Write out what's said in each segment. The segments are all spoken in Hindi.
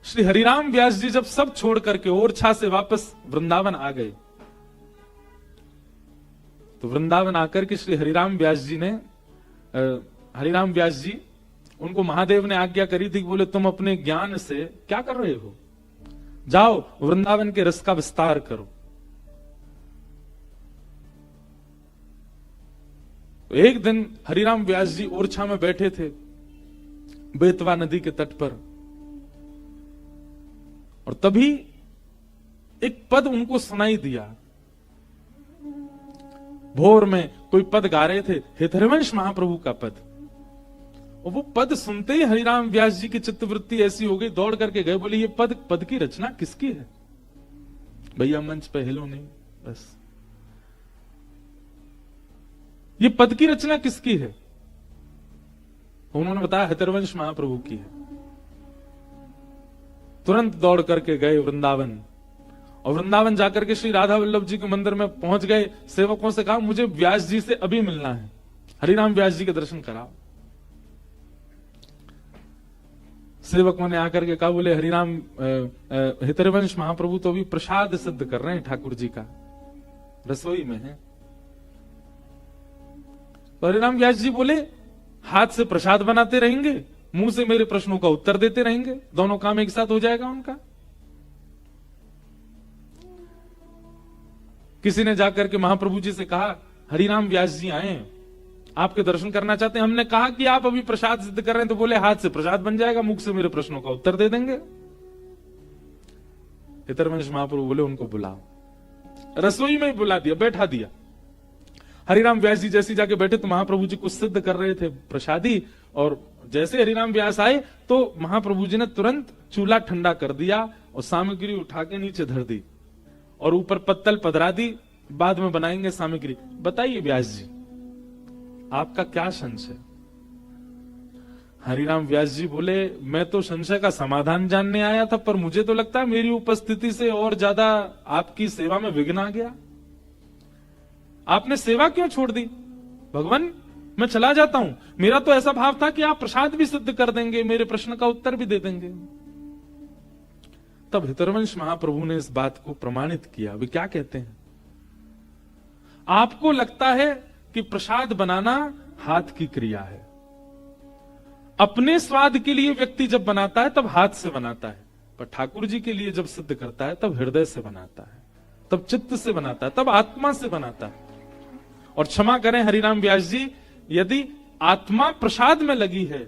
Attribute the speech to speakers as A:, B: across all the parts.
A: श्री हरिराम व्यास जी जब सब छोड़ करके ओरछा से वापस वृंदावन आ गए, तो वृंदावन आकर के श्री हरिराम व्यास जी उनको महादेव ने आज्ञा करी थी, बोले तुम अपने ज्ञान से क्या कर रहे हो, जाओ वृंदावन के रस का विस्तार करो। तो एक दिन हरिराम व्यास जी ओरछा में बैठे थे बेतवा नदी के तट पर, और तभी एक पद उनको सुनाई दिया। भोर में कोई पद गा रहे थे, हेतरवंश महाप्रभु का पद, और वो पद सुनते ही हरिराम व्यास जी की चित्तवृत्ति ऐसी हो गई, दौड़ करके गए, बोले ये पद की रचना किसकी है? भैया मंच पे हिलो नहीं, बस ये पद की रचना किसकी है? उन्होंने बताया हेतरवंश महाप्रभु की है। तुरंत दौड़ करके गए वृंदावन, और वृंदावन जाकर के श्री राधा वल्लभ जी के मंदिर में पहुंच गए। सेवकों से कहा मुझे व्यास जी से अभी मिलना है, हरिराम व्यास जी के दर्शन कराओ। सेवकों ने आकर के कहा, बोले हरिराम हेतरवंश महाप्रभु तो अभी प्रसाद सिद्ध कर रहे हैं, ठाकुर जी का रसोई में है। तो हरिराम व्यास जी बोले हाथ से प्रसाद बनाते रहेंगे, मुंह से मेरे प्रश्नों का उत्तर देते रहेंगे, दोनों काम एक साथ हो जाएगा उनका। किसी ने जाकर के महाप्रभु जी से कहा, हरिराम व्यास जी आए हैं, आपके दर्शन करना चाहते हैं। हमने कहा कि आप अभी प्रसाद सिद्ध कर रहे हैं, तो बोले हाथ से प्रसाद बन जाएगा, मुख से मेरे प्रश्नों का उत्तर दे देंगे। हेतरवंश महाप्रभु बोले उनको बुलाओ। रसोई में ही बुला दिया, बैठा दिया। हरिराम व्यास जी जैसे जाके बैठे तो महाप्रभु जी कुछ सिद्ध कर रहे थे प्रसादी, और जैसे हरिराम व्यास आए तो महाप्रभु जी ने तुरंत चूल्हा ठंडा कर दिया और सामग्री उठा के नीचे धर दी और ऊपर पत्तल पधरा दी, बाद में बनाएंगे सामग्री। बताइए व्यास जी आपका क्या संशय? हरिराम व्यास जी बोले मैं तो संशय का समाधान जानने आया था, पर मुझे तो लगता है मेरी उपस्थिति से और ज्यादा आपकी सेवा में विघ्न आ गया। आपने सेवा क्यों छोड़ दी? भगवान मैं चला जाता हूं, मेरा तो ऐसा भाव था कि आप प्रसाद भी सिद्ध कर देंगे, मेरे प्रश्न का उत्तर भी दे देंगे। तब हेतरवंश महाप्रभु ने इस बात को प्रमाणित किया। वे क्या कहते हैं, आपको लगता है कि प्रसाद बनाना हाथ की क्रिया है, अपने स्वाद के लिए व्यक्ति जब बनाता है तब हाथ से बनाता है, पर ठाकुर जी के लिए जब सिद्ध करता है तब हृदय से बनाता है, तब चित्त से बनाता है, तब आत्मा से बनाता है। और क्षमा करें हरिराम व्यास जी, यदि आत्मा प्रसाद में लगी है,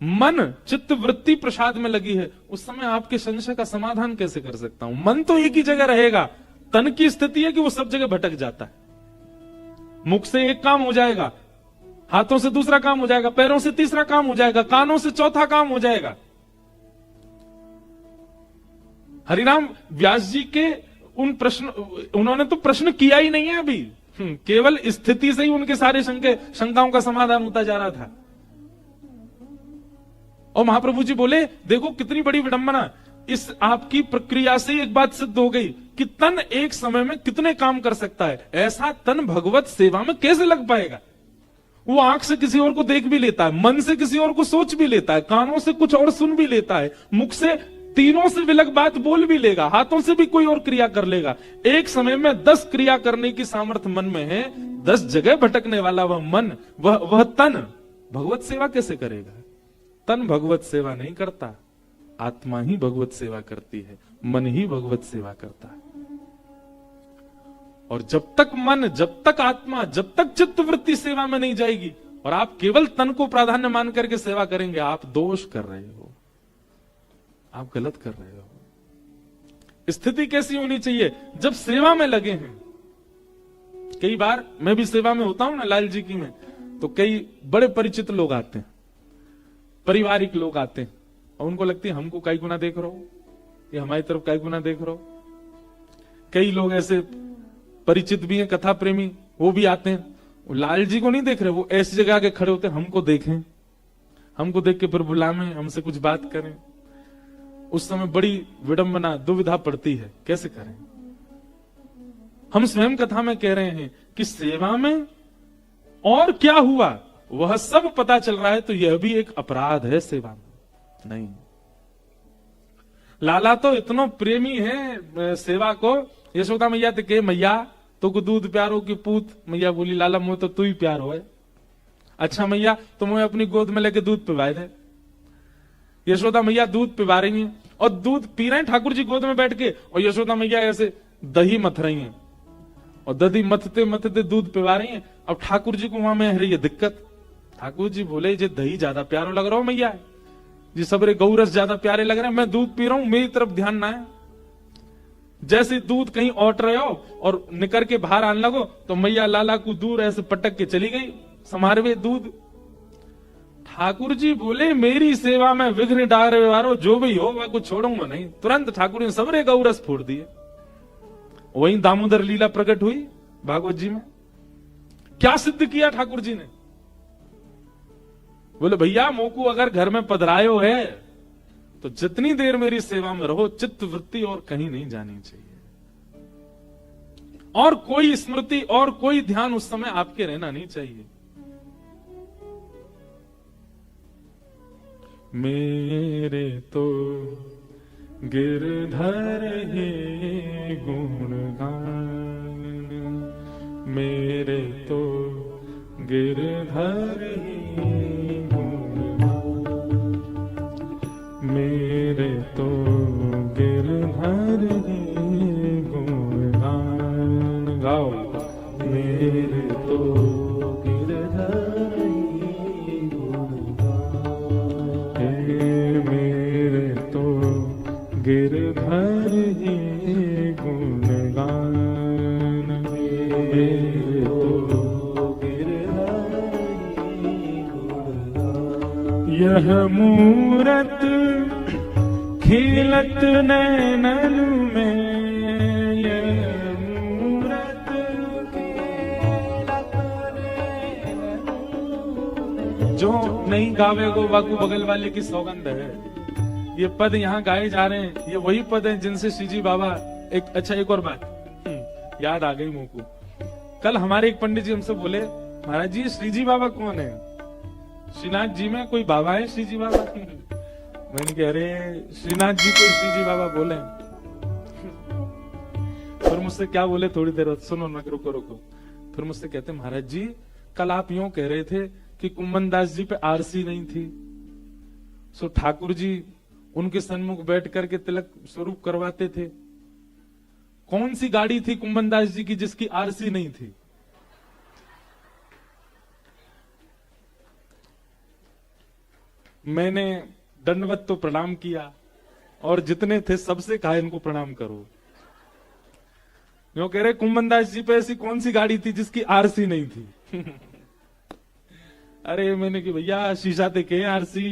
A: मन चित्त वृत्ति प्रसाद में लगी है, उस समय आपके संशय का समाधान कैसे कर सकता हूं? मन तो एक ही जगह रहेगा, तन की स्थिति है कि वो सब जगह भटक जाता है। मुख से एक काम हो जाएगा, हाथों से दूसरा काम हो जाएगा, पैरों से तीसरा काम हो जाएगा, कानों से चौथा काम हो जाएगा। हरिराम व्यास जी के उन्होंने तो प्रश्न किया ही नहीं है अभी, केवल स्थिति से ही उनके सारे शंकाओं का समाधान होता जा रहा था। और महाप्रभु जी बोले देखो कितनी बड़ी विडंबना, इस आपकी प्रक्रिया से एक बात सिद्ध हो गई कि तन एक समय में कितने काम कर सकता है। ऐसा तन भगवत सेवा में कैसे लग पाएगा? वो आंख से किसी और को देख भी लेता है, मन से किसी और को सोच भी लेता है, कानों से कुछ और सुन भी लेता है, मुख से तीनों से विलग बात बोल भी लेगा, हाथों से भी कोई और क्रिया कर लेगा। एक समय में 10 क्रिया करने की सामर्थ्य मन में है, 10 जगह भटकने वाला वह मन, वह तन भगवत सेवा कैसे करेगा? तन भगवत सेवा नहीं करता, आत्मा ही भगवत सेवा करती है, मन ही भगवत सेवा करता है। और जब तक मन, जब तक आत्मा, जब तक चित्त वृत्ति सेवा में नहीं जाएगी और आप केवल तन को प्राधान्य मान करके सेवा करेंगे, आप दोष कर रहे हो, आप गलत कर रहे हो। स्थिति कैसी होनी चाहिए? जब सेवा में लगे हैं, कई बार मैं भी सेवा में होता हूं ना लाल जी की में, तो कई बड़े परिचित लोग आते हैं, पारिवारिक लोग आते हैं, और उनको लगती है हमको कई गुना देख रहे हो, ये हमारी तरफ कई गुना देख रहे हो। कई लोग ऐसे परिचित भी हैं, कथा प्रेमी, वो भी आते हैं, वो लाल जी को नहीं देख रहे, वो ऐसी जगह आके खड़े होते हैं, हमको देखें, हमको देख के फिर बुलावें, हमसे कुछ बात करें। उस समय बड़ी विडंबना, दुविधा पड़ती है, कैसे करें? हम स्वयं कथा में कह रहे हैं कि सेवा में और क्या हुआ वह सब पता चल रहा है, तो यह भी एक अपराध है सेवा में। नहीं, लाला तो इतना प्रेमी है सेवा को। यशोदा मैया तो के मैया तो को दूध प्यारो की पूत। मैया बोली लाला मुझे तो तू ही प्यार हो। अच्छा मैया तो मुझे अपनी गोद में लेके दूध पिवाए दे। यशोदा मैया दूध पिवा रही हैं और दूध पी रहे हैं ठाकुर जी गोद में बैठ के, और यशोदा मैया ऐसे दही मथ रही हैं और दही मथते मथते दूध पिवा रही हैं। अब ठाकुर जी को वहां में रही है दिक्कत। ठाकुर जी बोले जे दही ज्यादा प्यारो लग रहा हो मैया जी, सबरे गौरस ज्यादा प्यारे लग रहे हैं, मैं दूध पी रहा हूं, मेरी तरफ ध्यान ना है। जैसे दूध कहीं औट रहे हो और निकर के बाहर आने लगो तो मैया लाला को दूर ऐसे पटक के चली गई समारवे दूध। ठाकुर जी बोले मेरी सेवा में विघ्न डाल वारो जो भी हो वह कुछ छोड़ूंगा नहीं। तुरंत ठाकुर ने सबरे गौरस फोड़ दिए। वहीं दामोदर लीला प्रकट हुई भागवत जी में। क्या सिद्ध किया ठाकुर जी ने? बोले भैया मोकू अगर घर में पधरायो है तो जितनी देर मेरी सेवा में रहो, चित्त वृत्ति और कहीं नहीं जानी चाहिए, और कोई स्मृति और कोई ध्यान उस समय आपके रहना नहीं चाहिए। मेरे तो गिरधर ही गुणगान, मेरे तो गिरधर ही गुणगान, मेरे तो गिरधर ही गुणगान। गाओ मेरे तो गिरधर ही गुणगान, मेरे तो गिरधर ही गुणगान, मेरे तो गिरधर ही गुणगान। यह मूरत खिलत नैनन में, यह मूरत खिलत नैनन में। जो नहीं गावे गो वाकू बगल वाले की सौगंध है। ये पद यहाँ गाए जा रहे हैं, ये वही पद हैं जिनसे श्रीजी बाबा एक और बात याद आ गई मुंह को। कल हमारे एक पंडित जी हमसे बोले महाराज जी श्रीजी बाबा कौन है? श्रीनाथ जी में कोई बाबा है श्रीजी बाबा? मैंने कह रहे श्रीनाथ जी को श्रीजी बाबा बोले। फिर मुझसे क्या बोले थोड़ी देर सुनो ना, रुको। फिर मुझसे कहते महाराज जी कल आप यूं कह रहे थे कि कुंभन दास जी पे आरसी नहीं थी, सो ठाकुर जी उनके सन्मुख बैठ करके तिलक स्वरूप करवाते थे। कौन सी गाड़ी थी कुंभन दास जी की जिसकी आरसी नहीं थी? मैंने दंडवत तो प्रणाम किया और जितने थे सबसे कहा इनको प्रणाम करो। जो कह रहे कुंभन दास जी पे ऐसी कौन सी गाड़ी थी जिसकी आरसी नहीं थी? अरे मैंने कि भैया शीशा देखे आरसी।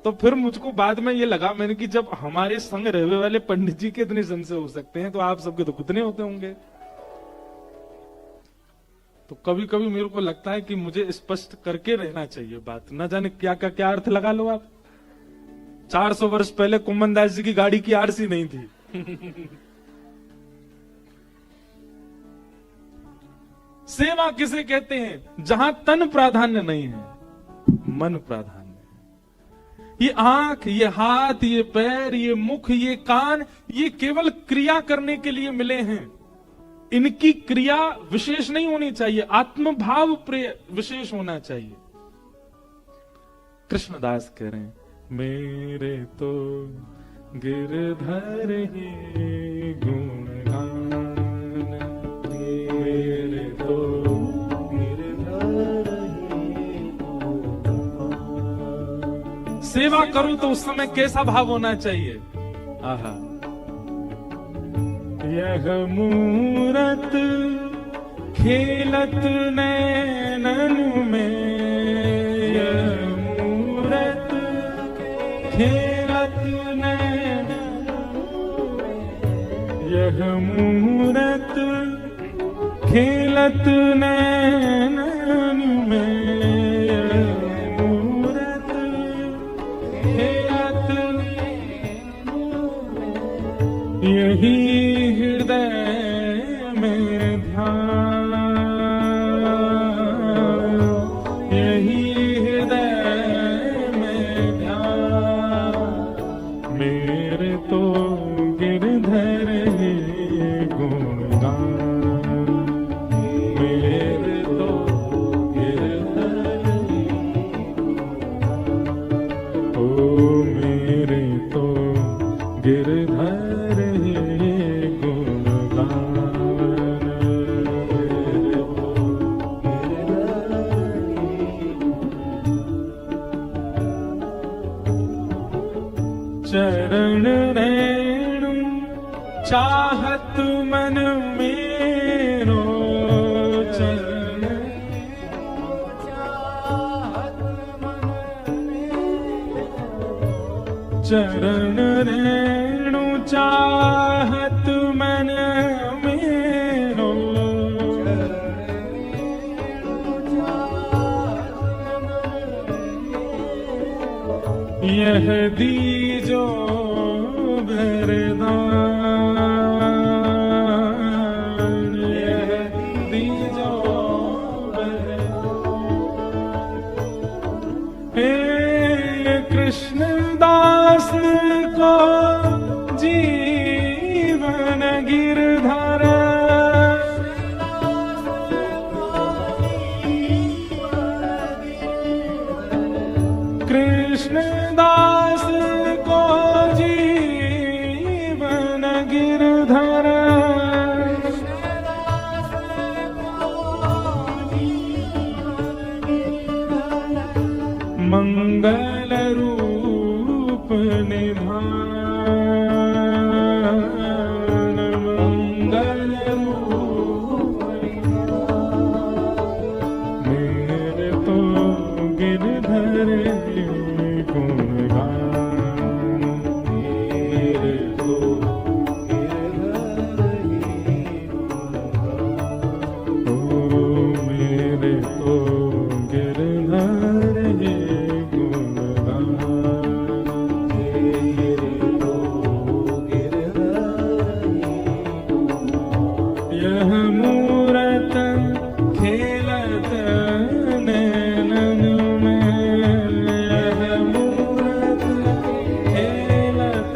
A: तो फिर मुझको बाद में ये लगा मैंने कि जब हमारे संग रहने वाले पंडित जी के इतने संशय हो सकते हैं तो आप सबके तो कितने होते होंगे। तो कभी कभी मेरे को लगता है कि मुझे स्पष्ट करके रहना चाहिए बात, न जाने क्या क्या अर्थ लगा लो आप। 400 वर्ष पहले कुंभन दास जी की गाड़ी की आरसी नहीं थी। सेवा किसे कहते हैं? जहां तन प्राधान्य नहीं है, मन प्राधान्य। ये आंख, ये हाथ, ये पैर, ये मुख, ये कान, ये केवल क्रिया करने के लिए मिले हैं। इनकी क्रिया विशेष नहीं होनी चाहिए, आत्मभाव प्रिय विशेष होना चाहिए। कृष्णदास कह रहे हैं मेरे तो गिरधर ही गुणगान, मेरे तो गिरधर ही गुणगान। सेवा करूं तो उस समय कैसा भाव होना चाहिए? आहा, यह मूरत खेलत नैनन में, यह मूरत खेलत नैनन में, यह मूरत खेलत नैनन में, यह मूरत खेलत नैनन में, यही हृदय में ध्यान, यही हृदय में ध्यान, चरण रेणु चाहत मन मेरो, चरण रेणु चाहत मन मेरो, यह दीजो वरदान, यह दीजो वरदान। हे कृष्ण दास को जीवन गिरधर, कृष्ण दास को जीवन गिरधर, मंगल रूप निधान, मंगल रूप मेरे तो गिरधर गुण गान, मेरे तो गिरधर, ओ मेरे तो गिरधर गुण गान, मेरे तो गिरधर। यह मूरत खेलत नैनन में, यह मूरत खेलत,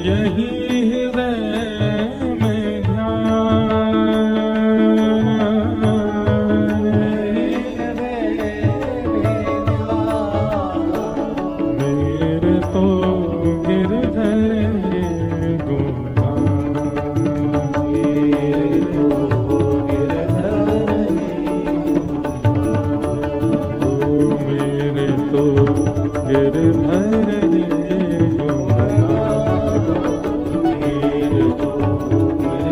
A: यही हृदय में ध्यान, मेरे तो गिरधर गुण गान, मेरे तो गिरधर, ओ मेरे तो गिरधर गुण गान, मेरे तो गिरधर गुण गान।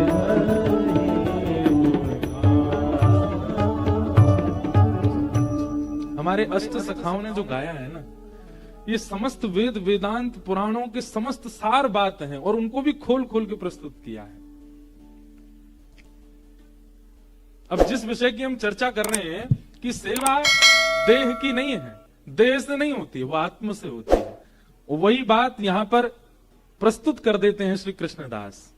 A: हमारे अष्ट सखाओं ने जो गाया है ना, ये समस्त वेद वेदांत पुराणों के समस्त सार बात हैं और उनको भी खोल खोल के प्रस्तुत किया है। अब जिस विषय की हम चर्चा कर रहे हैं कि सेवा देह की नहीं है, देह से नहीं होती है, वो आत्म से होती है, वही बात यहां पर प्रस्तुत कर देते हैं श्री कृष्णदास।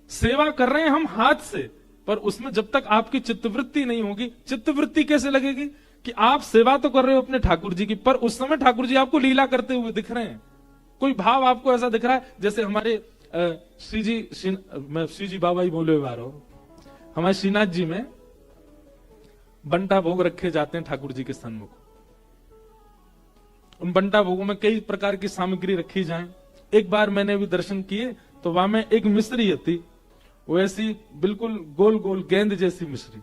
A: सेवा कर रहे हैं हम हाथ से, पर उसमें जब तक आपकी चित्तवृत्ति नहीं होगी, चित्तवृत्ति कैसे लगेगी कि आप सेवा तो कर रहे हो अपने ठाकुर जी की, पर उस समय ठाकुर जी आपको लीला करते हुए दिख रहे हैं। कोई भाव आपको ऐसा दिख रहा है, जैसे हमारे मैं श्री जी बाबा ही बोले बार हो, हमारे श्रीनाथ जी में बंटा भोग रखे जाते हैं ठाकुर जी के सन्मुख। उन बंटा भोगों में कई प्रकार की सामग्री रखी जाए। एक बार मैंने भी दर्शन किए तो वहां में एक मिश्री थी, वो ऐसी बिल्कुल गोल गोल गेंद जैसी मिश्री।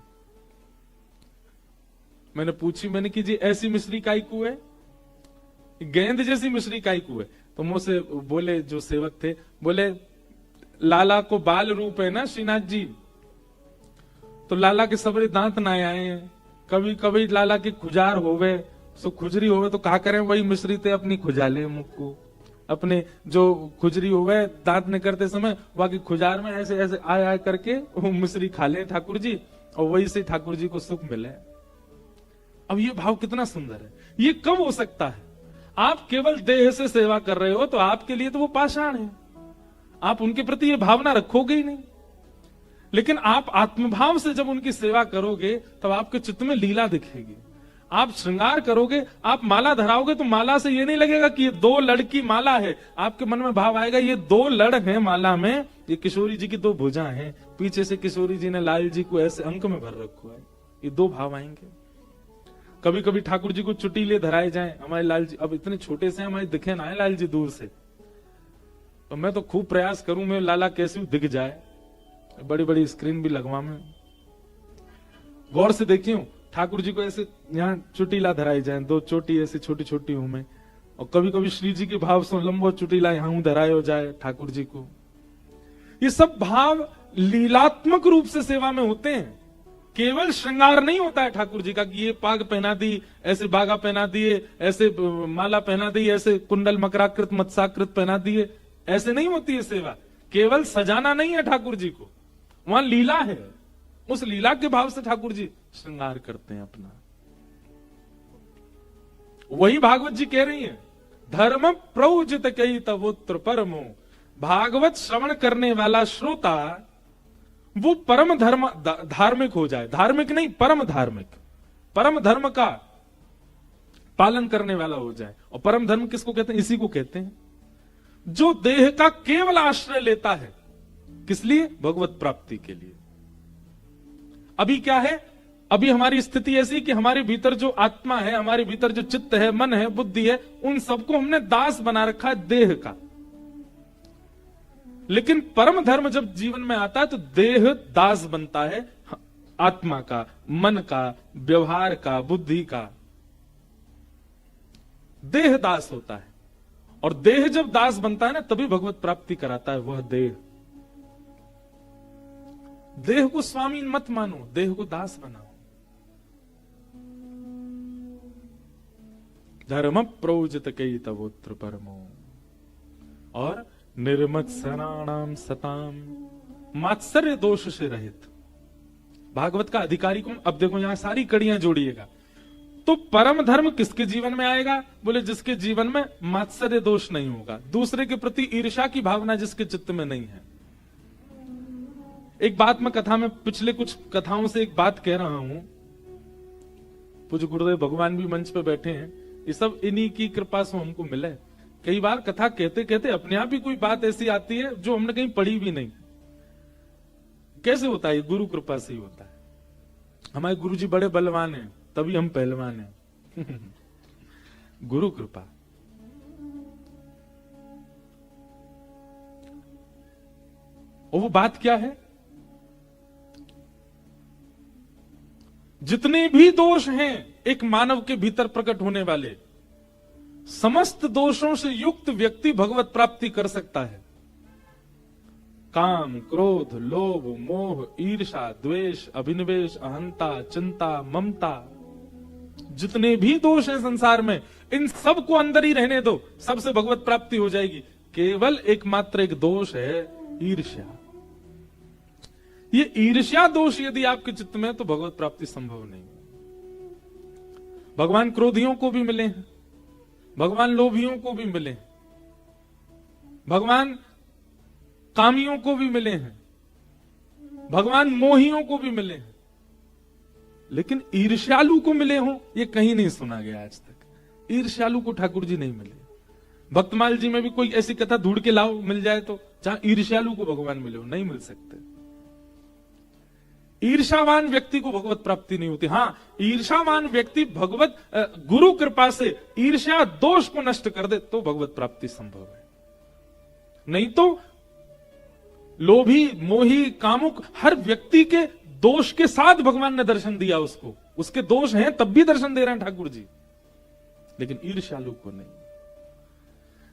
A: मैंने पूछी, मैंने कि जी ऐसी मिश्री काई को है, गेंद जैसी मिश्री काई को है? तो मुझसे बोले जो सेवक थे, बोले लाला को बाल रूप है ना श्रीनाथ जी, तो लाला के सबरे दांत ना आए हैं, कभी कभी लाला की खुजार होवे, सो खुजरी होवे तो कहा करें, वही मिश्री ते अपनी खुजाले मुख को, अपने जो खुजरी होवे दांत ने करते समय बाकी खुजार में ऐसे ऐसे आय आय करके वो मिश्री खा ले ठाकुर जी, और वही से ठाकुर जी को सुख मिले। अब ये भाव कितना सुंदर है, ये कब हो सकता है? आप केवल देह से सेवा कर रहे हो तो आपके लिए तो वो पाषाण है, आप उनके प्रति ये भावना रखोगे ही नहीं। लेकिन आप आत्मभाव से जब उनकी सेवा करोगे तब आपके चित्त में लीला दिखेगी। आप श्रृंगार करोगे, आप माला धराओगे तो माला से ये नहीं लगेगा कि ये 2 लड़ की माला है, आपके मन में भाव आएगा ये 2 लड़ हैं माला में, ये किशोरी जी की 2 भुजा हैं, पीछे से किशोरी जी ने लाल जी को ऐसे अंक में भर रखा है, ये 2 भाव आएंगे। कभी कभी ठाकुर जी को चुटीले धराए जाए, हमारे लाल जी अब इतने छोटे से हमारे दिखे ना है लाल जी दूर से, तो मैं तो खूब प्रयास करूं मैं लाला कैसे दिख जाए, बड़ी बड़ी स्क्रीन भी लगवा में। गौर से देखियो ठाकुर जी को ऐसे यहाँ चुटीला धराई जाए, 2 चोटी ऐसी छोटी छोटी हूं मैं, और कभी कभी श्री जी के भाव से लंबो चुटीला यहाँ धराए हो जाए ठाकुर जी को। ये सब भाव लीलात्मक रूप से सेवा में होते हैं, केवल श्रृंगार नहीं होता है ठाकुर जी का कि ये पाग पहना दी, ऐसे बागा पहना दिए, ऐसे माला पहना दी, ऐसे कुंडल मकराकृत मत्साकृत पहना दिए, ऐसे नहीं होती है सेवा। केवल सजाना नहीं है ठाकुर जी को, वहां लीला है, उस लीला के भाव से ठाकुर जी श्रृंगार करते हैं अपना। वही भागवत जी कह रही है, धर्म प्रौजित कई तवोत्र परमो, भागवत श्रवण करने वाला श्रोता वो परम धर्म धार्मिक हो जाए, धार्मिक नहीं परम धार्मिक, परम धर्म का पालन करने वाला हो जाए। और परम धर्म किसको कहते हैं? इसी को कहते हैं जो देह का केवल आश्रय लेता है, किस लिए? भगवत प्राप्ति के लिए। अभी क्या है? अभी हमारी स्थिति ऐसी कि हमारे भीतर जो आत्मा है, हमारे भीतर जो चित्त है, मन है, बुद्धि है, उन सबको हमने दास बना रखा है देह का। लेकिन परम धर्म जब जीवन में आता है तो देह दास बनता है आत्मा का, मन का, व्यवहार का, बुद्धि का। देह दास होता है, और देह जब दास बनता है ना तभी भगवत प्राप्ति कराता है वह देह। देह को स्वामी मत मानो, देह को दास बनाओ। धर्म प्रौजित कई तवोत्र परमो, और निर्मत्सराणाम सताम, मात्सर्य दोष से रहित। भागवत का अधिकारी कौन? अब देखो यहां सारी कड़ियां जोड़िएगा। तो परम धर्म किसके जीवन में आएगा? बोले जिसके जीवन में मात्सर्य दोष नहीं होगा, दूसरे के प्रति ईर्ष्या की भावना जिसके चित्त में नहीं है। एक बात मैं कथा में, पिछले कुछ कथाओं से एक बात कह रहा हूं, पूज्य गुरुदेव भगवान भी मंच पे बैठे हैं, ये सब इन्हीं की कृपा से हमको मिले। कई बार कथा कहते कहते अपने आप ही कोई बात ऐसी आती है जो हमने कहीं पढ़ी भी नहीं। कैसे होता है? गुरु कृपा से ही होता है। हमारे गुरु जी बड़े बलवान हैं, तभी हम पहलवान हैं। गुरु कृपा। और वो बात क्या है? जितने भी दोष हैं एक मानव के भीतर प्रकट होने वाले, समस्त दोषों से युक्त व्यक्ति भगवत प्राप्ति कर सकता है। काम, क्रोध, लोभ, मोह, ईर्ष्या, द्वेष, अभिनिवेश, अहंता, चिंता, ममता, जितने भी दोष हैं संसार में, इन सब को अंदर ही रहने दो, सबसे भगवत प्राप्ति हो जाएगी। केवल एकमात्र एक दोष है ईर्ष्या। ये ईर्ष्या दोष यदि आपके चित्त में, तो भगवत प्राप्ति संभव नहीं। भगवान क्रोधियों को भी मिले हैं, भगवान लोभियों को भी मिले हैं, भगवान कामियों को भी मिले हैं, भगवान मोहियों को भी मिले हैं, लेकिन ईर्ष्यालु को मिले हो ये कहीं नहीं सुना गया आज तक। ईर्ष्यालु को ठाकुर जी नहीं मिले। भक्तमाल जी में भी कोई ऐसी कथा ढूंढ के लाओ, मिल जाए तो, जहां ईर्ष्यालु को भगवान मिले हो, नहीं मिल सकते। ईर्षावान व्यक्ति को भगवत प्राप्ति नहीं होती। हां, ईर्षावान व्यक्ति भगवत गुरु कृपा से ईर्ष्या दोष को नष्ट कर दे तो भगवत प्राप्ति संभव है। नहीं तो लोभी, मोही, कामुक, हर व्यक्ति के दोष के साथ भगवान ने दर्शन दिया उसको। उसके दोष हैं तब भी दर्शन दे रहे हैं ठाकुर जी, लेकिन ईर्ष्यालु को नहीं।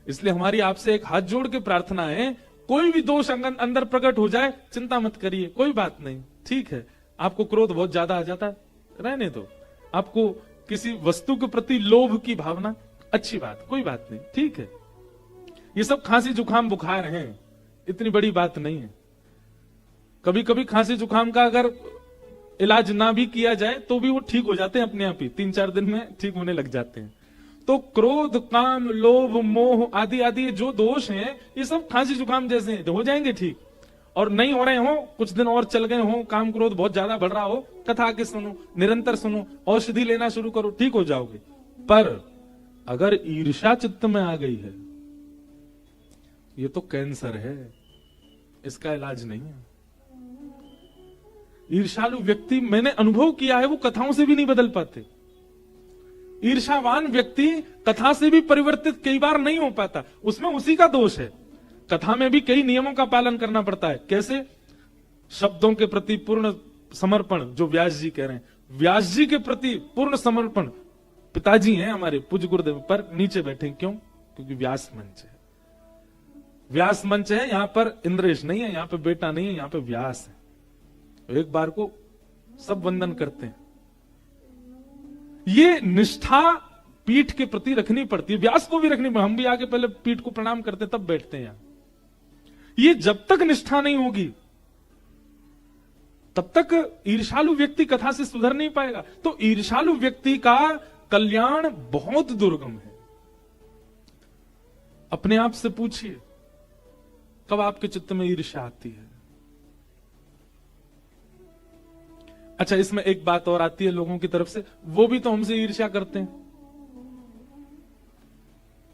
A: इसलिए हमारी आपसे एक हाथ जोड़ के प्रार्थना है, कोई भी दोष अंदर प्रकट हो जाए, चिंता मत करिए, कोई बात नहीं, ठीक है। आपको क्रोध बहुत ज्यादा आ जाता है, रहने दो। आपको किसी वस्तु के प्रति लोभ की भावना, अच्छी बात, कोई बात नहीं, ठीक है। ये सब खांसी जुकाम बुखार हैं, इतनी बड़ी बात नहीं है। कभी कभी खांसी जुकाम का अगर इलाज ना भी किया जाए तो भी वो ठीक हो जाते हैं अपने आप ही, 3-4 दिन में ठीक होने लग जाते हैं। तो क्रोध, काम, लोभ, मोह आदि आदि जो दोष हैं, ये सब खांसी जुकाम जैसे हैं, हो जाएंगे ठीक। और नहीं हो रहे हो, कुछ दिन और चल गए हो, काम क्रोध बहुत ज्यादा बढ़ रहा हो, कथा के सुनो, निरंतर सुनो, औषधि लेना शुरू करो, ठीक हो जाओगे। पर अगर ईर्ष्या चित्त में आ गई है, ये तो कैंसर है, इसका इलाज नहीं है। ईर्ष्यालु व्यक्ति, मैंने अनुभव किया है, वो कथाओं से भी नहीं बदल पाते। ईर्ष्यावान व्यक्ति कथा से भी परिवर्तित कई बार नहीं हो पाता, उसमें उसी का दोष है। कथा में भी कई नियमों का पालन करना पड़ता है। कैसे? शब्दों के प्रति पूर्ण समर्पण, जो व्यास जी कह रहे हैं, व्यास जी के प्रति पूर्ण समर्पण, पिताजी हैं हमारे पूज्य गुरुदेव, पर नीचे बैठे क्यों? क्योंकि व्यास मंच है, व्यास मंच है, यहां पर इंद्रेश नहीं है, यहां पे बेटा नहीं है, यहां पे व्यास है। एक बार को सब वंदन करते हैं। ये निष्ठा पीठ के प्रति रखनी पड़ती है, व्यास को भी रखनी पड़ती। हम भी आके पहले पीठ को प्रणाम करते तब बैठते हैं यहां। ये जब तक निष्ठा नहीं होगी तब तक ईर्ष्यालु व्यक्ति कथा से सुधर नहीं पाएगा। तो ईर्ष्यालु व्यक्ति का कल्याण बहुत दुर्गम है। अपने आप से पूछिए, कब आपके चित्त में ईर्ष्या आती है? अच्छा, इसमें एक बात और आती है लोगों की तरफ से, वो भी तो हमसे ईर्ष्या करते हैं।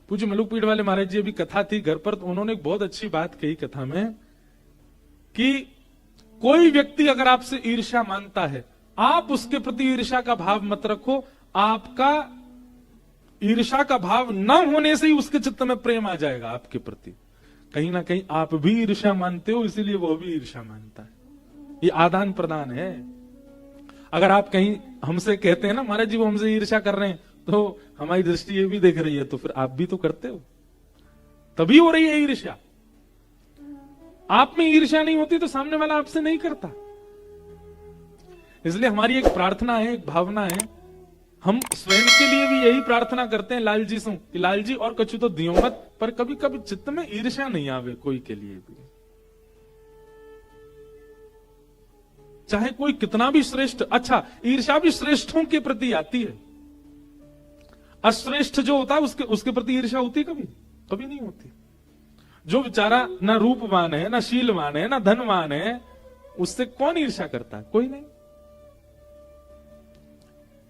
A: पूज्य मलुकपीठ वाले महाराज जी अभी कथा थी घर पर, तो उन्होंने एक बहुत अच्छी बात कही कथा में कि कोई व्यक्ति अगर आपसे ईर्ष्या मानता है, आप उसके प्रति ईर्ष्या का भाव मत रखो। आपका ईर्ष्या का भाव न होने से ही उसके चित्त में प्रेम आ जाएगा आपके प्रति। कहीं ना कहीं आप भी ईर्ष्या मानते हो, इसीलिए वो भी ईर्ष्या मानता है। ये आदान प्रदान है। अगर आप कहीं हमसे कहते हैं ना महाराज जी वो हमसे ईर्ष्या कर रहे हैं, तो हमारी दृष्टि ये भी देख रही है, तो फिर आप भी तो करते हो, तभी हो रही है ईर्ष्या। आप में ईर्ष्या नहीं होती तो सामने वाला आपसे नहीं करता। इसलिए हमारी एक प्रार्थना है, एक भावना है, हम स्वयं के लिए भी यही प्रार्थना करते हैं लाल जी से कि लाल जी और कछु तो दियो मत, पर कभी कभी चित्त में ईर्ष्या नहीं आवे कोई के लिए भी, चाहे कोई कितना भी श्रेष्ठ। अच्छा, ईर्ष्या भी श्रेष्ठों के प्रति आती है, अश्रेष्ठ जो होता है उसके प्रति ईर्ष्या होती कभी कभी नहीं होती। जो बेचारा ना रूपवान है, ना शीलवान है, ना धनवान है, उससे कौन ईर्ष्या करता है? कोई नहीं।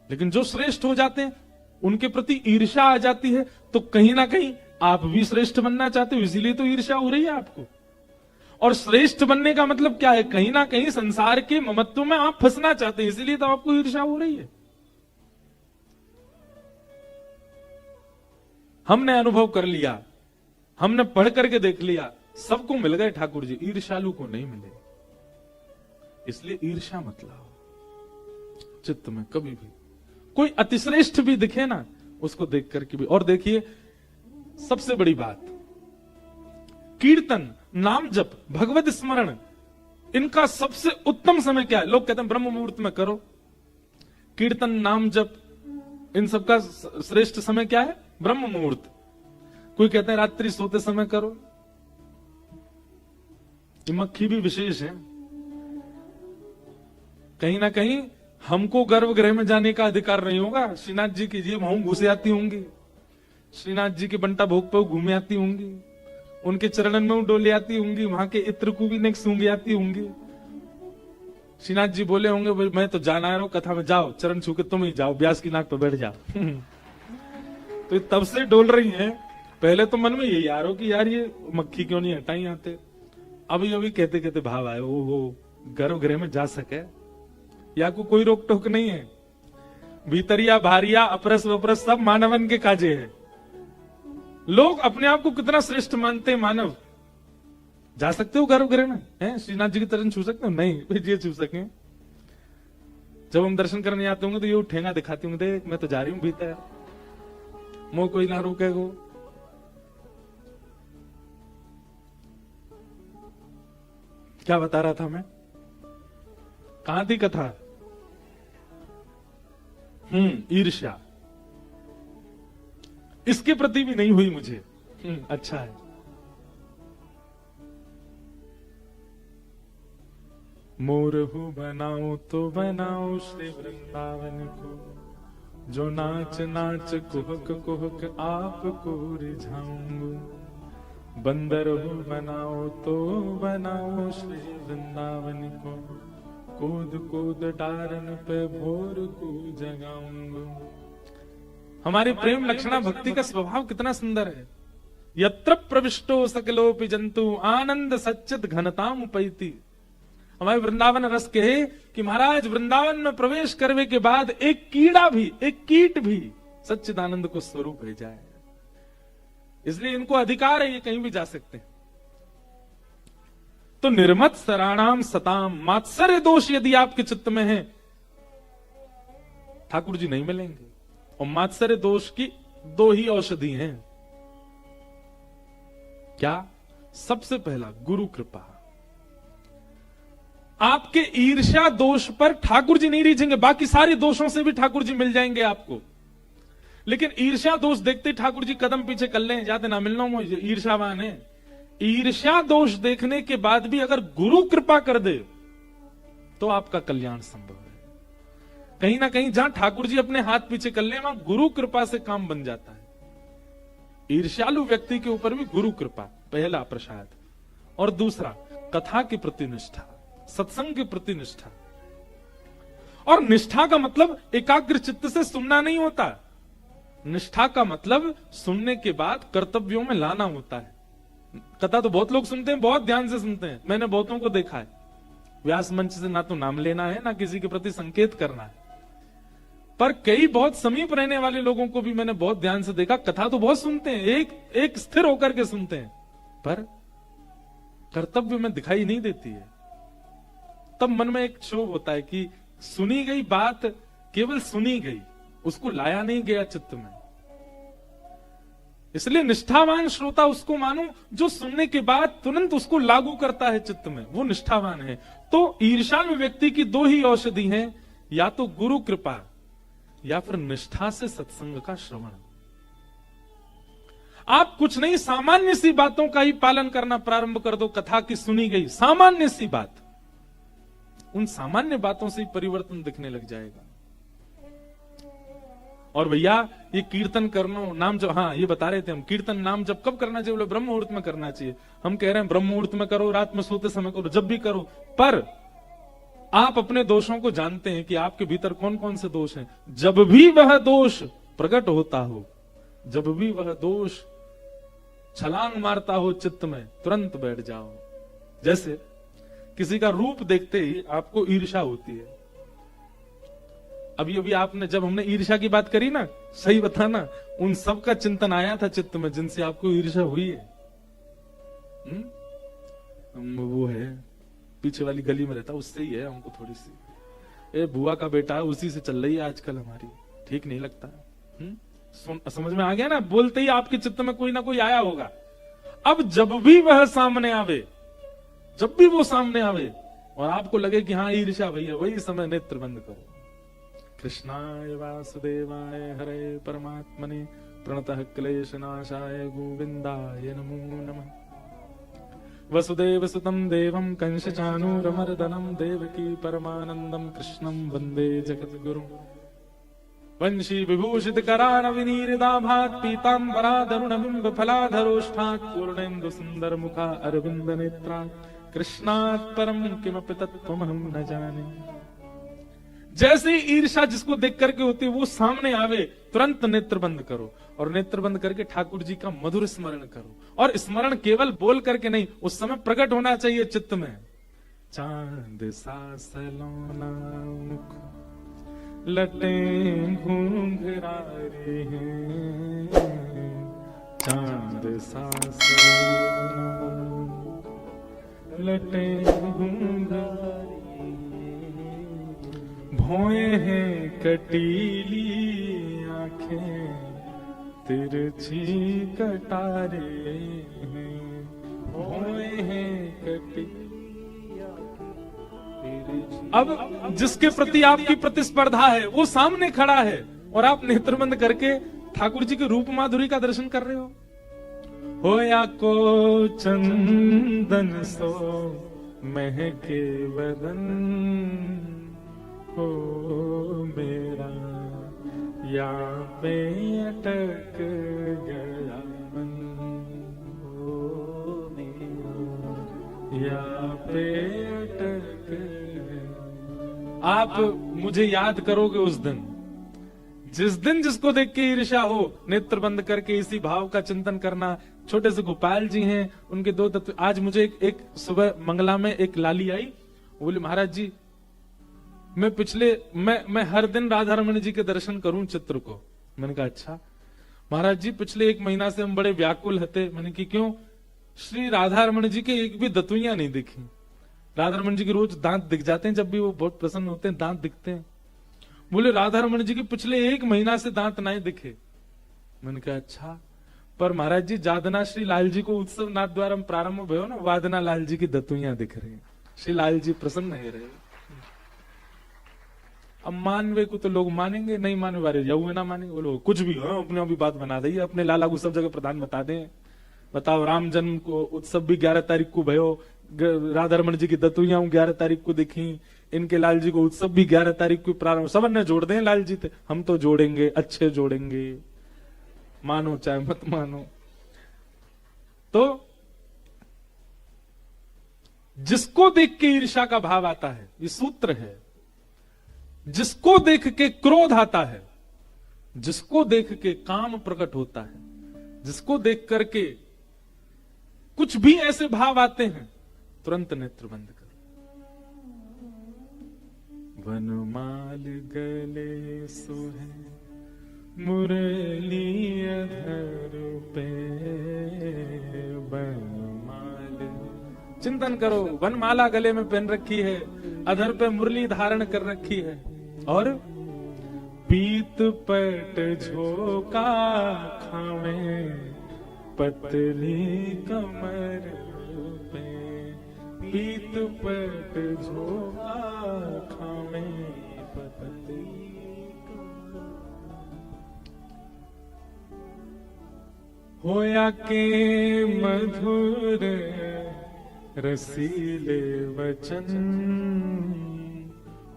A: लेकिन जो श्रेष्ठ हो जाते हैं उनके प्रति ईर्ष्या आ जाती है, तो कहीं ना कहीं आप भी श्रेष्ठ बनना चाहते हो, इसीलिए तो ईर्ष्या हो रही है आपको। और श्रेष्ठ बनने का मतलब क्या है? कहीं ना कहीं संसार के ममत्व में आप फंसना चाहते हैं, इसीलिए तो आपको ईर्ष्या हो रही है। हमने अनुभव कर लिया, हमने पढ़ करके देख लिया, सबको मिल गए ठाकुर जी, ईर्ष्यालु को नहीं मिले। इसलिए ईर्ष्या मत लाओ चित्त में कभी भी। कोई अतिश्रेष्ठ भी दिखे ना, उसको देख करके भी। और देखिए सबसे बड़ी बात, कीर्तन, नाम जप, भगवत स्मरण, इनका सबसे उत्तम समय क्या है? लोग कहते हैं ब्रह्म मुहूर्त में करो। कीर्तन, नाम जप, इन सबका श्रेष्ठ समय क्या है? ब्रह्म मुहूर्त। कोई कहता है रात्रि सोते समय करो। ये मक्खी भी विशेष है। कहीं ना कहीं हमको गर्भगृह में जाने का अधिकार नहीं होगा। श्रीनाथ जी की जी वहां घुसे आती होंगी, श्रीनाथ जी के बंटा भोग पे घूमे आती होंगी, उनके चरणन में डोले आती होंगी, वहां के इत्र को भी नेक्स्ट सूंघी आती होंगी। श्रीनाथ जी बोले होंगे मैं तो जाना रहा हूं कथा में, जाओ चरण छू के तुम ही जाओ, ब्यास की नाक पर बैठ जाओ। तो तब से डोल रही हैं। पहले तो मन में यही आ रहा कि यार ये मक्खी क्यों नहीं हटाई आते। अभी अभी कहते कहते भाव आए, वो गर्भगृह में जा सके या कोई रोक टोक नहीं है। भीतरिया भारिया अपरस वपरस सब मानवन के काजे है। लोग अपने आप को कितना श्रेष्ठ मानते हैं। मानव जा सकते हो गर्भगृह में? हैं श्रीनाथ जी की चरण छू सकते हो? नहीं, ये छू सके। जब हम दर्शन करने आते होंगे तो ये ठेंगा दिखाती होंगे, देख मैं तो जा रही हूं भीतर, मोह कोई ना रोकेगो। क्या बता रहा था मैं? कहां थी कथा? ईर्ष्या इसके प्रति भी नहीं हुई मुझे। अच्छा है। मोरहू बनाओ तो बनाओ श्री वृंदावन को, जो नाच नाच कुहक कुहक आपको रिझाऊंगा। बंदर हो बनाओ तो बनाओ श्री वृंदावन को, कूद कूद डारन पे भोर को जगाऊंगा। हमारी प्रेम लक्षणा भक्ति का स्वभाव कितना सुंदर है। यत्र प्रविष्टो सकलोपि जंतु आनंद सच्चित घनताम उपैति। हमारे वृंदावन रस कहे कि महाराज वृंदावन में प्रवेश करने के बाद एक कीड़ा भी, एक कीट भी सच्चिदानंद को स्वरूप ले जाए। इसलिए इनको अधिकार है, ये कहीं भी जा सकते हैं। तो निर्मत सराणाम सताम, मात्सर्य दोष यदि आपके चित्त में है ठाकुर जी नहीं मिलेंगे। और मात्सर्य दोष की दो ही औषधि हैं। क्या? सबसे पहला गुरु कृपा। आपके ईर्ष्या दोष पर ठाकुर जी नहीं रीझेंगे, बाकी सारे दोषों से भी ठाकुर जी मिल जाएंगे आपको। लेकिन ईर्ष्या दोष देखते ही ठाकुर जी कदम पीछे कर लें, जाते ना मिलना मुझे, ईर्ष्यावान है। ईर्ष्या दोष देखने के बाद भी अगर गुरु कृपा कर दे तो आपका कल्याण संभव है। कहीं ना कहीं जहां ठाकुर जी अपने हाथ पीछे कर ले, वहां गुरु कृपा से काम बन जाता है। ईर्ष्यालु व्यक्ति के ऊपर भी गुरु कृपा, पहला प्रसाद। और दूसरा कथा के प्रति निष्ठा, सत्संग के प्रति निष्ठा। और निष्ठा का मतलब एकाग्र चित्त से सुनना नहीं होता। निष्ठा का मतलब सुनने के बाद कर्तव्यों में लाना होता है। कथा तो बहुत लोग सुनते हैं, बहुत ध्यान से सुनते हैं, मैंने बहुतों को देखा है। व्यास मंच से ना तो नाम लेना है, ना किसी के प्रति संकेत करना है, पर कई बहुत समीप रहने वाले लोगों को भी मैंने बहुत ध्यान से देखा। कथा तो बहुत सुनते हैं, एक स्थिर होकर के सुनते हैं, पर कर्तव्य में दिखाई नहीं देती है। तब मन में एक क्षोभ होता है कि सुनी गई बात केवल सुनी गई, उसको लाया नहीं गया चित्त में। इसलिए निष्ठावान श्रोता उसको मानो जो सुनने के बाद तुरंत उसको लागू करता है चित्त में, वो निष्ठावान है। तो ईर्ष्यालु व्यक्ति की दो ही औषधि हैं, या तो गुरु कृपा या फिर निष्ठा से सत्संग का श्रवण। आप कुछ नहीं, सामान्य सी बातों का ही पालन करना प्रारंभ कर दो। कथा की सुनी गई सामान्य सी बात, उन सामान्य बातों से ही परिवर्तन दिखने लग जाएगा। और भैया ये कीर्तन करना नाम जब, हाँ ये बता रहे थे हम, कीर्तन नाम जब कब करना चाहिए? बोले ब्रह्म मुहूर्त में करना चाहिए। हम कह रहे हैं ब्रह्म मुहूर्त में करो, रात में सोते समय करो, जब भी करो। पर आप अपने दोषों को जानते हैं कि आपके भीतर कौन कौन से दोष हैं। जब भी वह दोष प्रकट होता हो, जब भी वह दोष छलांग मारता हो चित्त में, तुरंत बैठ जाओ। जैसे किसी का रूप देखते ही आपको ईर्ष्या होती है। अभी अभी आपने, जब हमने ईर्ष्या की बात करी ना, सही बताना, उन सब का चिंतन आया था चित्त में जिनसे आपको ईर्ष्या हुई है। वो है पीछे वाली गली में रहता, उससे ही है हमको थोड़ी सी। बुआ का बेटा है, उसी से चल रही है आजकल हमारी, ठीक नहीं लगता। समझ में आ गया ना? बोलते ही आपके चित्त में कोई ना कोई आया होगा। अब जब भी वह सामने आवे, जब भी वो सामने आवे और आपको लगे कि हाँ ईर्ष्या भैया, वही समय नेत्र बंद करो। कृष्णाय वासुदेवाय हरे परमात्मने प्रणतः क्लेशनाशाय गोविंदाय नमो नमः। वसुदेव सुतं देवं कंसचानूरमर्दनं देवकी परमानंदं कृष्णं वंदे जगद्गुरुं। वंशी विभूषित करानविनीरदाभात् पीताम्बरादरुणबिम्ब फलाधरोष्ठात् पूर्णेन्दु सुंदर मुखा अरविंद नेत्रात् कृष्णात् परम किमपि तत्त्वमहं न जाने। जैसे ही ईर्ष्या जिसको देख करके होती है वो सामने आवे, तुरंत नेत्र बंद करो और नेत्र बंद करके ठाकुर जी का मधुर स्मरण करो। और स्मरण केवल बोल करके नहीं, उस समय प्रकट होना चाहिए चित्त में। चांद सा सलोना मुख लटे घूंघरारे हैं, चांद सा सलोना लटे घूंघरारे, भौए हैं कटीली आंखें तिरछी कटारे हैं, भौए हैं कटीली आंखें। अब जिसके प्रति आपकी प्रतिस्पर्धा है वो सामने खड़ा है और आप नेत्र बंद करके ठाकुर जी के रूप माधुरी का दर्शन कर रहे हो या को चंदन सो महके बदन हो मेरा, या पे अटक गया मन हो मेरा, या पे अटक गया। आप मुझे याद करोगे उस दिन, जिस दिन जिसको देख के ईर्ष्या हो, नेत्र बंद करके इसी भाव का चिंतन करना। छोटे से गोपाल जी हैं, उनके दो तत्व। आज मुझे एक सुबह मंगला में एक लाली आई, बोले महाराज जी मैं हर दिन राधा रमण जी के दर्शन करूं चित्र को। मैंने कहा अच्छा। महाराज जी पिछले 1 महीना से हम बड़े व्याकुल हते। मैंने कि क्यों? श्री राधा रमण जी के एक भी दतुइयां नहीं दिखी। राधा रमण जी के रोज दांत दिख जाते हैं, जब भी वो बहुत प्रसन्न होते हैं दांत दिखते हैं। बोले राधा रमन जी के पिछले 1 महीना से दांत नहीं दिखे। मैंने कहा अच्छा, पर महाराज जी जादना श्री लाल जी को उत्सव नाथ द्वारा प्रारंभ भयो ना, वादना लाल जी की दतुइयां दिख रही हैं, श्री लाल जी प्रसन्न है रहे। अब मानवे को तो लोग मानेंगे, नहीं मानवे वाले जाऊ ना मानेंगे, बोलो कुछ भी हो अपने भी बात बना दी, अपने लाला को सब जगह प्रधान बता दें। बताओ राम जन्म को उत्सव भी 11 तारीख को भयो, राधा रमन जी की दतुइयां 11 तारीख को दिखी, इनके लाल जी को उत्सव भी 11 तारीख को प्रारंभ, सब ने जोड़ दें लाल जी थे, हम तो जोड़ेंगे, अच्छे जोड़ेंगे, मानो चाहे मत मानो। तो जिसको देख के ईर्ष्या का भाव आता है, ये सूत्र है। जिसको देख के क्रोध आता है, जिसको देख के काम प्रकट होता है, जिसको देख करके कुछ भी ऐसे भाव आते हैं, तुरंत नेत्र बंद कर। वनमाल गले सोहे मुरली अधर पे, वनमाल चिंतन करो, वनमाला गले में पहन रखी है, अधर पे मुरली धारण कर रखी है, और पीत पट झोका खावे पतली कमर पे, पीत पट झोका खावे पतली कमर। होया के मधुर रसीले वचन,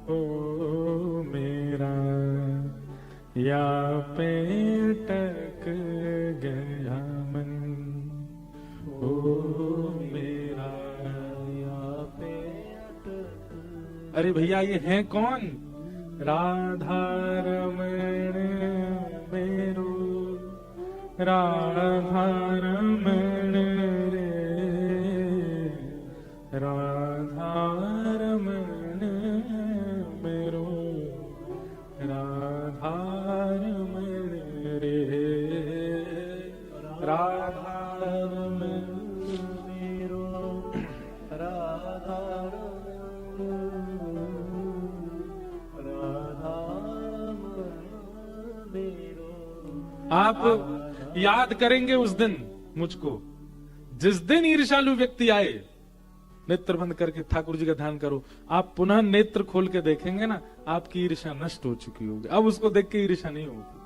A: ओ मेरा या पे टक गया मन, ओ मेरा या पे टक। अरे भैया ये है कौन? राधा रमण मेरो, राधा रमण रे, राधा रमण मेरो, राधा रमण रे, राधा रमण मेरो, राधा आप याद करेंगे उस दिन मुझको, जिस दिन ईर्ष्यालु व्यक्ति आए, नेत्र बंद करके ठाकुर जी का ध्यान करो, आप पुनः नेत्र खोल के देखेंगे ना, आपकी ईर्ष्या नष्ट हो चुकी होगी, अब उसको देख के ईर्ष्या नहीं होगी।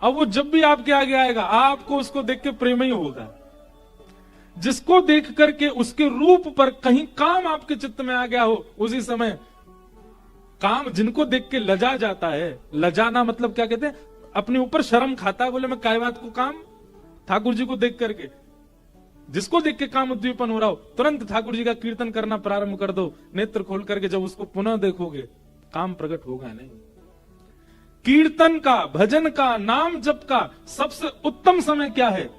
A: अब वो जब भी आपके आगे आएगा, आपको उसको देख के प्रेम ही होगा। जिसको देख करके उसके रूप पर कहीं काम आपके चित्त में आ गया हो, उसी समय काम, जिनको देख के लजा जाता है, लजाना मतलब क्या कहते हैं, अपने ऊपर शर्म खाता है, बोले मैं काय बात को काम, ठाकुर जी को देख करके, जिसको देख के काम उद्दीपन हो रहा हो, तुरंत ठाकुर जी का कीर्तन करना प्रारंभ कर दो, नेत्र खोल करके जब उसको पुनः देखोगे, काम प्रकट होगा नहीं। कीर्तन का, भजन का, नाम जप का सबसे उत्तम समय क्या है?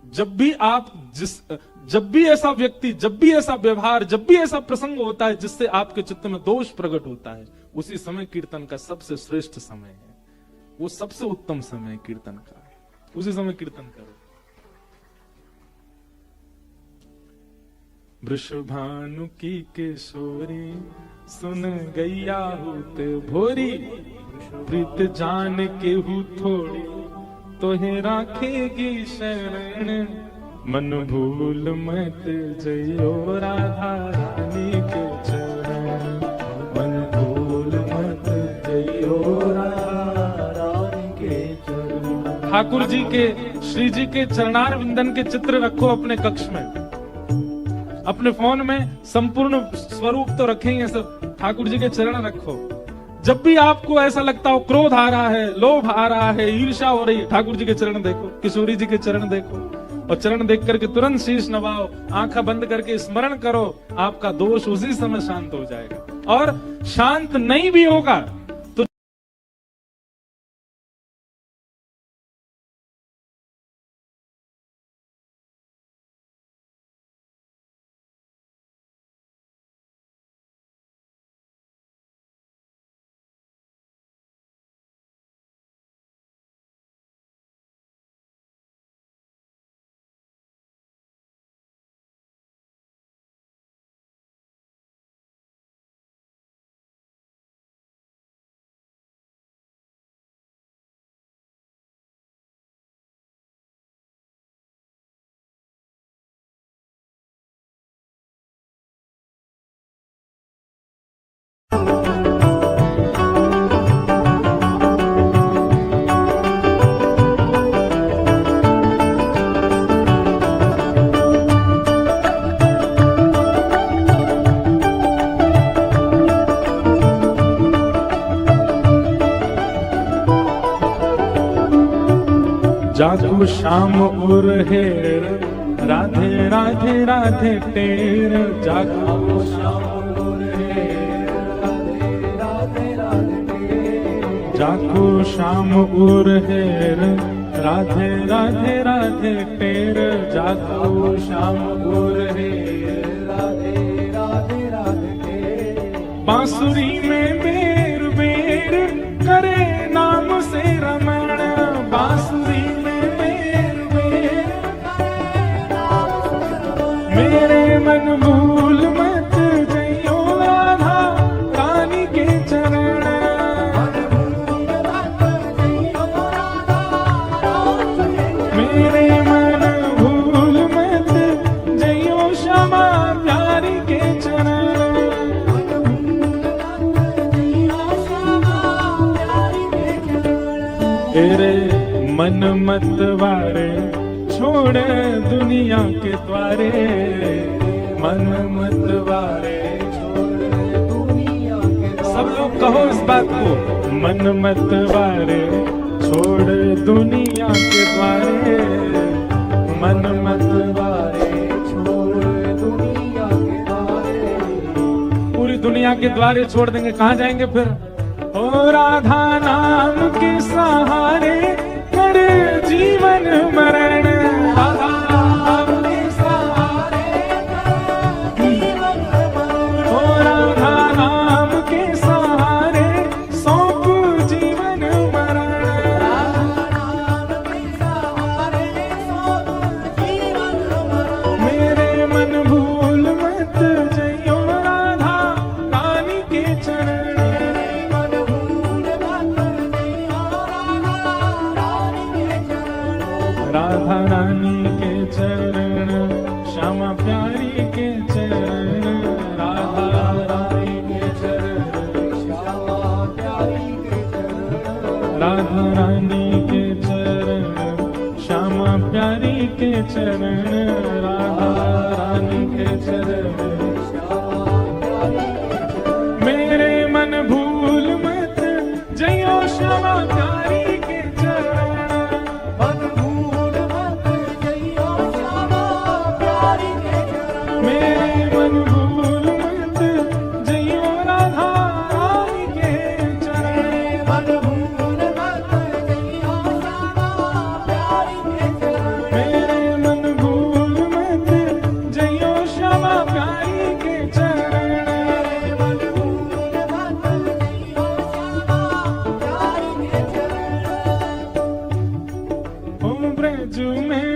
A: जब भी आप जब भी ऐसा व्यक्ति, जब भी ऐसा व्यवहार, जब भी ऐसा प्रसंग होता है जिससे आपके चित्त में दोष प्रकट होता है, उसी समय कीर्तन का सबसे श्रेष्ठ समय है, वो सबसे उत्तम समय है कीर्तन का, उसी समय कीर्तन करो। वृषभानु की किशोरी सुन गैया होते भोरी, प्रीत जान के हूँ थोड़ी तो है राखेगी शरण, मन भूल मत जइयो राधा रानी के चरण, मन भूल मत जइयो राधा रानी के चरण। ठाकुर जी के, श्री जी के चरणार विंदन के चित्र रखो अपने कक्ष में, अपने फोन में संपूर्ण स्वरूप तो रखेंगे सब, ठाकुर जी के चरण रखो। जब भी आपको ऐसा लगता हो क्रोध आ रहा है, लोभ आ रहा है, ईर्ष्या हो रही है, ठाकुर जी के चरण देखो, किशोरी जी के चरण देखो, और चरण देख करके तुरंत शीश नवाओ, आंखें बंद करके स्मरण करो, आपका दोष उसी समय शांत हो जाएगा। और शांत नहीं भी होगा जागो श्याम उर हेर, राधे राधे राधे टेर, जागो श्याम उर हेर, राधे राधे टेर, जागो श्याम उर हेर, राधे राधे राधे टेर, जागो श्याम उर हेर, राधे राधे राधे टेर। बांसुरी में बेर बेर करे नाम से रमण, बांसुरी में बेर बेर मेरे मन भूल मत जइयो राधा रानी के चरण, मेरे मन भूल मत जइयो श्यामा प्यारी के चरण। तेरे मन मत वारे छोड़ दुनिया के द्वारे, मन मत वारे छोड़ दुनिया के द्वारे। सब लोग कहो इस बात को, मन मत वारे छोड़ दुनिया के द्वारे, मन मत वारे छोड़ दुनिया के द्वारे। पूरी दुनिया के द्वारे छोड़ देंगे, कहाँ जाएंगे फिर? ओ राधा नाम के सहारे कर जीवन मरण, राधा नाम के सहारे जीवन मरण, ओ राधा नाम के सहारे सौंप जीवन मरण, राधा नाम के सहारे सौंप जीवन मरण। मेरे मन भूल मत जइयो राधा रानी के चरण, राधा रानी के चरण, श्यामा प्यारी के चरण, राधा रानी के चरण, श्यामा प्यारी के चरण, राधा रानी के चरण, श्यामा प्यारी के चरण, राधा रानी के चरण, श्यामा प्यारी के चरण। मेरे मन भूल मत जइयो श्यामा प्यारी के चरण, मेरे मन भूल मत जइयो राधा रानी के चरण, मन भूल मत जइयो श्यामा प्यारी के चरण, मेरे मन भूल मत जइयो श्यामा प्यारी के चरण, मन भूल मत जइयो श्यामा प्यारी के चरण। ओ ब्रज में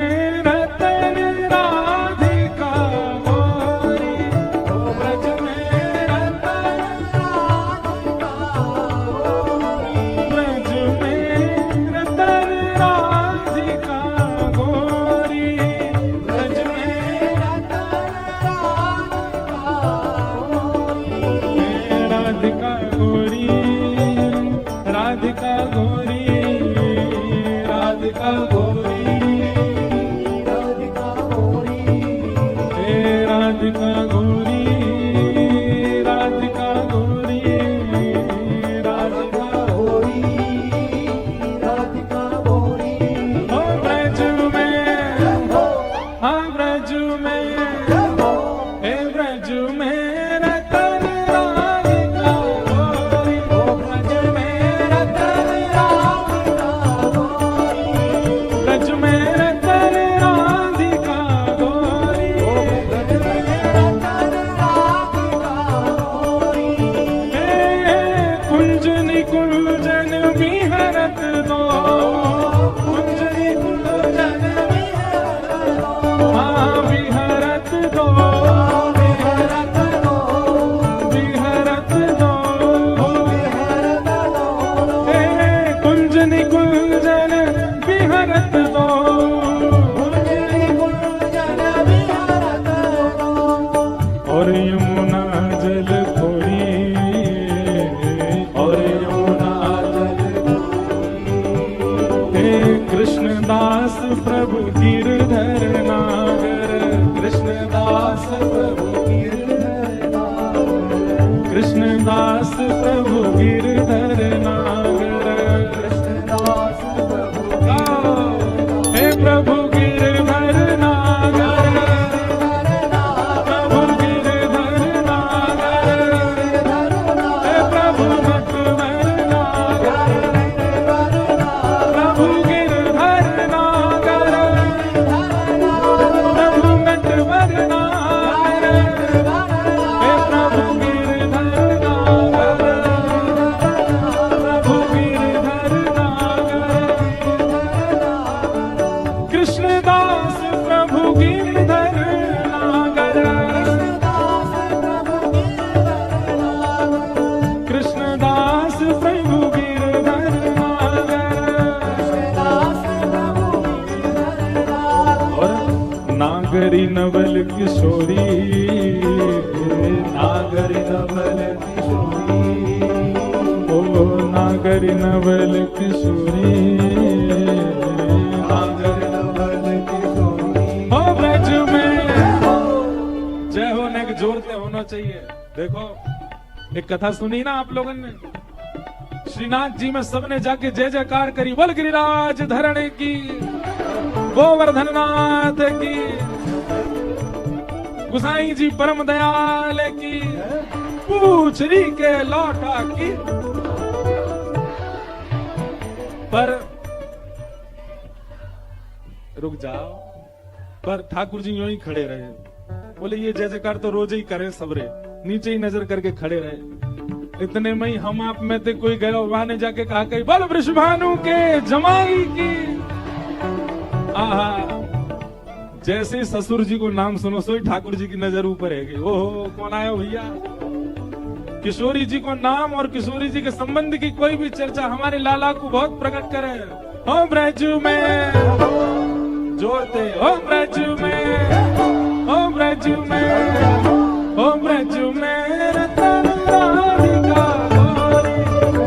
A: रतन राधिका गोरी, ओ ब्रज में रतन राधिका गोरी, ब्रज में रतन राधिका गोरी, ब्रज में रतन राधिका गोरी, राधिका गोरी, राधिका गोरी, राधिका गोरी, राधिका गोरी, राधिका गोरी, राधिका गोरी, राधिका गोरी। ओ ब्रज में, हाँ ब्रज में, हे ब्रज में रतन राधिका गोरी, ओ ब्रज में रतन राधिका गोरी, ब्रज में रतन राधिका गोरी, ओ ब्रज में रतन राधिका गोरी। हे कुंज निकुंजन विहरत दो, कुंज निकुंजन विहरत दो, हाँ विहरत दो, विहरत दो, विहरत दो, विहरत दो। हे कुंज निकुंजन विहरत दो, कुंज निकुंजन विहरत दो। और यमुना जल खोरी, और यमुना जल खोरी, हे कृष्णदास प्रभु गिरधर नागर, कृष्णदास प्रभु गिरधर नागर, कृष्णदास प्रभु गिरधर नागर, कृष्णदास प्रभु गिरधर नागर। गिरधर नागर, कृष्णदास प्रभु गिरधर नागर, और नागरी नवल किशोरी, नागरी नवल किशोरी, ओ नागरी नवल किशोरी, नागरी नवल किशोरी, हो ब्रज में जय होने के जोर से होना चाहिए। देखो एक कथा सुनी ना आप लोगों ने, श्रीनाथ जी में सबने जाके जय जयकार करी, बोल गिरिराज धरणे की, गोवर्धन नाथ की, गुसाई जी परम दयाल की, पूछरी के लौटा की। पर रुक जाओ, पर ठाकुर जी यूं ही खड़े रहे, बोले ये जय जयकार तो रोज ही करे सबरे, नीचे ही नजर करके खड़े रहे। इतने में ही हम आप में से कोई गया, वहां ने जाके कहा कहीं बोल वृषभानु के जमाई की। आहा, जैसे ससुर जी को नाम सुनो सोई ठाकुर जी की नजर ऊपर है। ओहो कौन आया भैया। किशोरी जी को नाम और किशोरी जी के संबंध की कोई भी चर्चा हमारे लाला को बहुत प्रकट करे। हो ब्रज में जोड़ते, हो ब्रज में, हो ब्रज में, हो ब्रज में रतन राधिका गोरी,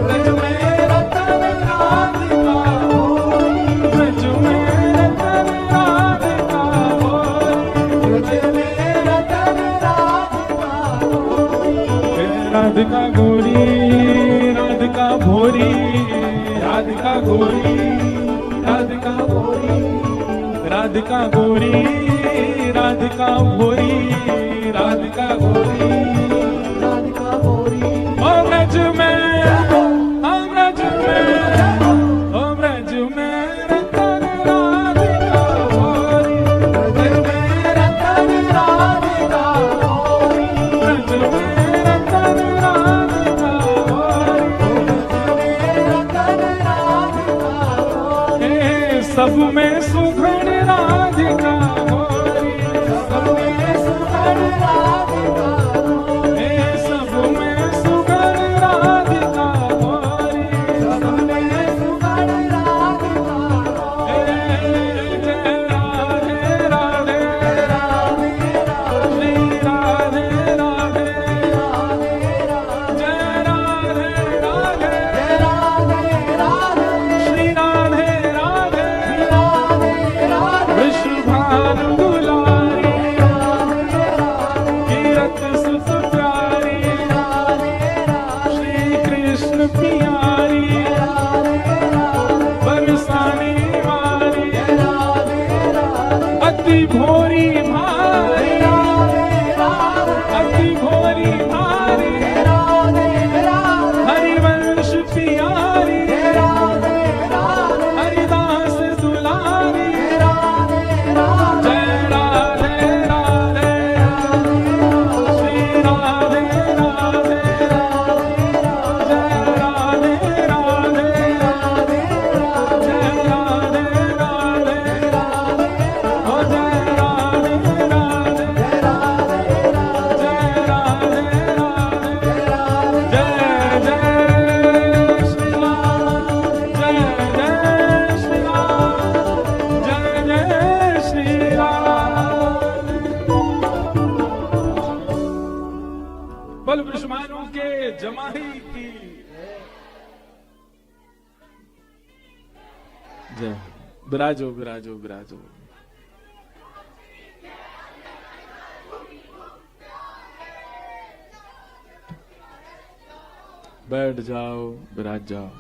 A: ब्रज में रतन राधिका गोरी, ब्रज में रतन राधिका गोरी, ब्रज में रतन राधिका गोरी, राधिका गोरी, राधिका भोरी, राधिका गोरी, राधिका गोरी, राधिका गोरी, राधिका भोरी, राधिका गोरी, राधिका गोरी। ओ ब्रज में, ओ ब्रज में, ओ ब्रज में रतन राधिका गोरी, ब्रज में रतन राधिका गोरी, ब्रज में रतन राधिका गोरी, ब्रज में रतन राधिका गोरी। सब में सुघड़ राधिका गोरी, सब में सुघड़ राधिका गोरी, सब में सुघड़ राधिका गोरी, सब में सुघड़ राधिका गोरी। जय राधे राधे, राधे राधे, राधे राधे, जय राधे राधे, राधे राधे, श्री राधे राधे, वृषभानु दुलारी, कीरत सुत प्यारी, श्री कृष्ण प्यारी, बरसाने वाली, अति भोरी भारी, अति भोरी भारी, हरिवंश प्यारी, हरिदास दुलारी, जय राधे राधे, श्री राधे राधे, जय राधे राधे, जय राधे राधे, ओ जय राधे राधे, जय राधे राधे, जय जय श्री राम, जय जय श्री राम, जय जय श्री राम। बल वृषभानु के जमाई की जय। विराजो विराजो विराजो। बैठ जाओ, विराज जाओ।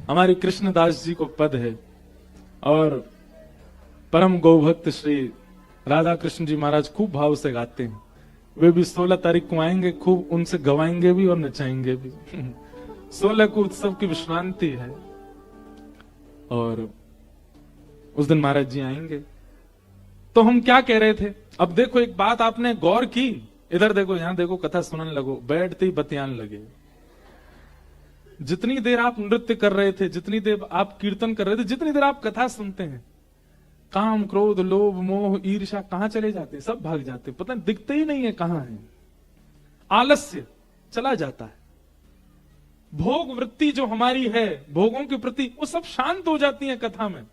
A: हमारे कृष्णदास जी को पद है और परम गौभक्त श्री राधा कृष्ण जी महाराज खूब भाव से गाते हैं। वे भी 16 तारीख को आएंगे, खूब उनसे गवाएंगे भी और नचाएंगे भी। 16 को उत्सव की विश्रांति है और उस दिन महाराज जी आएंगे। तो हम क्या कह रहे थे, अब देखो एक बात आपने गौर की, इधर देखो, यहां देखो, कथा सुनने लगो, बैठते ही बतियान लगे। जितनी देर आप नृत्य कर रहे थे, जितनी देर आप कीर्तन कर रहे थे, जितनी देर आप कथा सुनते हैं, काम, क्रोध, लोभ, मोह, ईर्ष्या कहां चले जाते हैं? सब भाग जाते हैं, पता नहीं, दिखते ही नहीं है कहां है। आलस्य चला जाता है। भोग वृत्ति जो हमारी है भोगों के प्रति, वो सब शांत हो जाती है कथा में,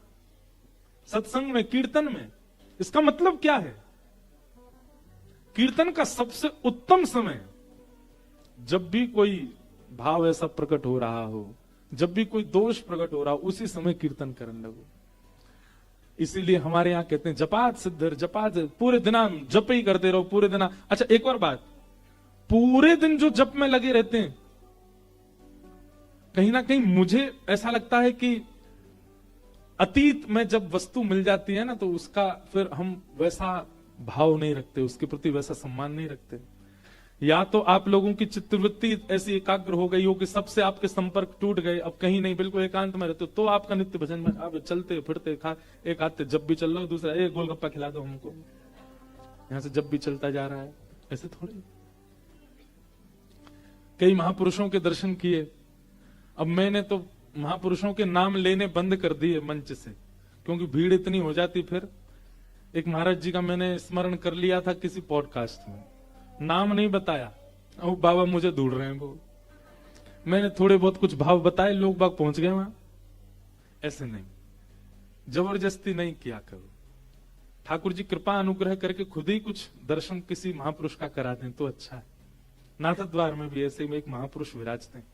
A: सत्संग में, कीर्तन में। इसका मतलब क्या है? कीर्तन का सबसे उत्तम समय, जब भी कोई भाव ऐसा प्रकट हो रहा हो, जब भी कोई दोष प्रकट हो रहा हो, उसी समय कीर्तन करने लगो। इसीलिए हमारे यहां कहते हैं जपात सिद्धर, जपात, पूरे दिन जप ही करते रहो, पूरे दिन। अच्छा एक और बात, पूरे दिन जो जप में लगे रहते हैं, कहीं ना कहीं मुझे ऐसा लगता है कि अतीत में जब वस्तु मिल जाती है ना, तो उसका फिर हम वैसा भाव नहीं रखते, उसके प्रति वैसा सम्मान नहीं रखते। या तो आप लोगों की चित्तवृत्ति ऐसी एकाग्र हो गई हो कि सबसे आपके संपर्क टूट गए, अब कहीं नहीं, बिल्कुल एकांत में रहते हो, तो आपका नित्य भजन में आप चलते फिरते एक हाथ जब भी चल रहा हो, दूसरा एक गोलगप्पा खिला दो हमको, यहां से जब भी चलता जा रहा है, ऐसे थोड़ी। कई महापुरुषों के दर्शन किए, अब मैंने तो महापुरुषों के नाम लेने बंद कर दिए मंच से, क्योंकि भीड़ इतनी हो जाती। फिर एक महाराज जी का मैंने स्मरण कर लिया था किसी पॉडकास्ट में, नाम नहीं बताया, वो बाबा मुझे ढूंढ रहे हैं, वो मैंने थोड़े बहुत कुछ भाव बताए, लोग बाग पहुंच गए वहां। ऐसे नहीं, जबरदस्ती नहीं किया करो। ठाकुर जी कृपा अनुग्रह करके खुद ही कुछ दर्शन किसी महापुरुष का करा दें तो अच्छा है। नाथ द्वार में भी ऐसे में एक महापुरुष विराजते हैं,